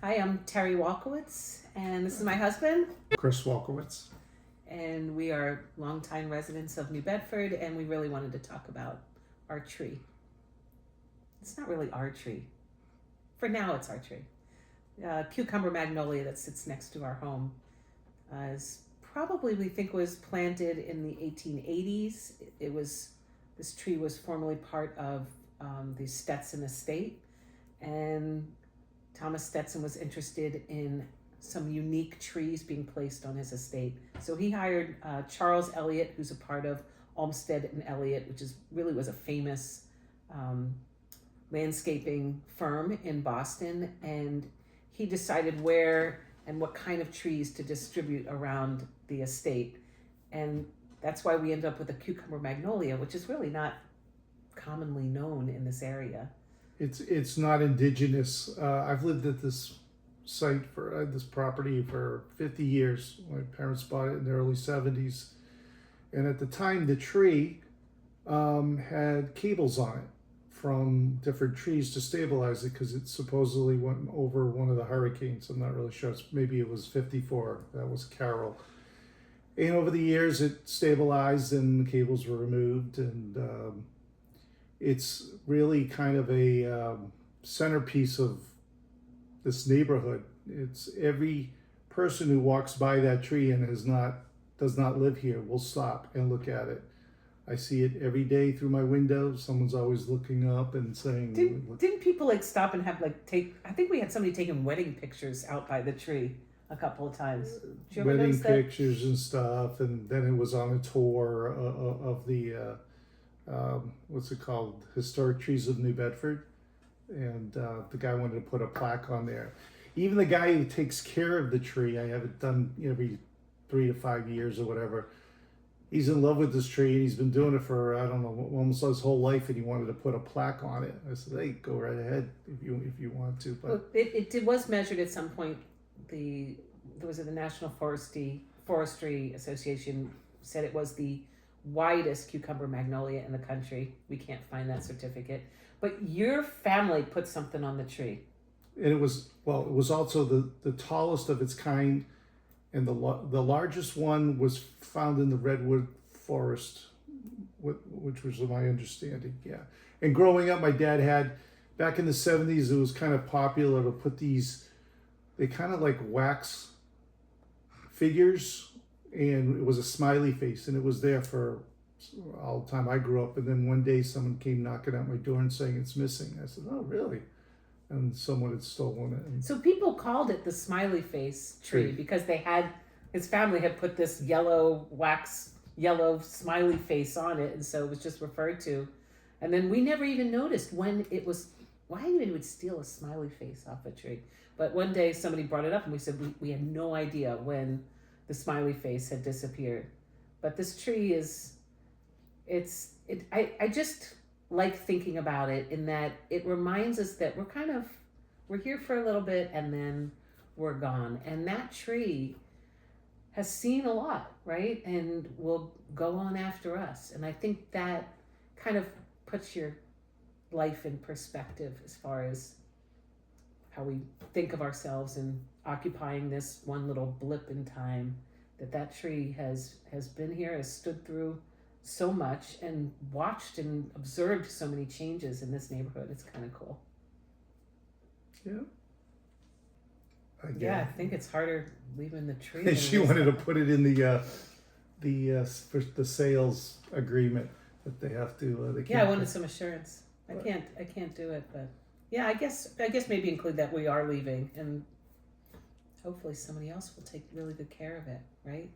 Hi, I'm Terry Wolkowicz, and this is my husband, Chris Wolkowicz. and we are longtime residents of New Bedford, and we really wanted to talk about our tree. It's not really our tree. For now, it's our tree. Cucumber magnolia that sits next to our home is probably, we think, was planted in the 1880s. This tree was formerly part of the Stetson estate, and Thomas Stetson was interested in some unique trees being placed on his estate. So he hired Charles Elliott, who's a part of Olmsted and Elliott, which was a famous landscaping firm in Boston. And he decided where and what kind of trees to distribute around the estate. And that's why we end up with a cucumber magnolia, which is really not commonly known in this area. It's not indigenous. I've lived at this site for this property for 50 years. My parents bought it in the early 70s. And at the time, the tree had cables on it from different trees to stabilize it because it supposedly went over one of the hurricanes. I'm not really sure. Maybe it was 54. That was Carol. And over the years, it stabilized and the cables were removed. And it's really kind of a centerpiece of this neighborhood. It's every person who walks by that tree and does not live here will stop and look at it. I see it every day through my window. Someone's always looking up and saying, Didn't people stop and have I think we had somebody taking wedding pictures out by the tree a couple of times. Did you ever wedding notice that? pictures and stuff. And then it was on a tour of the what's it called, Historic Trees of New Bedford, and the guy wanted to put a plaque on there. Even the guy who takes care of the tree, I have it done every 3 to 5 years or whatever. He's in love with this tree, and he's been doing it for, I don't know, almost his whole life, and he wanted to put a plaque on it. I said, hey, go right ahead if you want to. But well, it was measured at some point. The National Forestry Association said it was the widest cucumber magnolia in the country. We can't find that certificate, but your family put something on the tree. And it was also the tallest of its kind, and the largest one was found in the redwood forest, which was my understanding. Yeah. And growing up, my dad had, back in the 70s, it was kind of popular to put these, they kind of like wax figures, and it was a smiley face, and it was there for all the time I grew up. And then one day someone came knocking at my door and saying it's missing. I said, oh, really? And someone had stolen it. And so people called it the smiley face tree because his family had put this yellow smiley face on it, and so it was just referred to. And then we never even noticed why anyone would steal a smiley face off a tree. But one day somebody brought it up, and we said we had no idea when the smiley face had disappeared. But this tree I just like thinking about it in that it reminds us that we're here for a little bit and then we're gone. And that tree has seen a lot, right? And will go on after us. And I think that kind of puts your life in perspective as far as how we think of ourselves and occupying this one little blip in time. That tree has been here, has stood through so much and watched and observed so many changes in this neighborhood. It's kind of cool. yeah. Yeah, I think it's harder leaving the tree. than She it is- wanted to put it in the sales agreement that they have to. They Yeah, I can't wanted some assurance. I can't do it, but yeah, I guess maybe include that we are leaving, and hopefully somebody else will take really good care of it, right?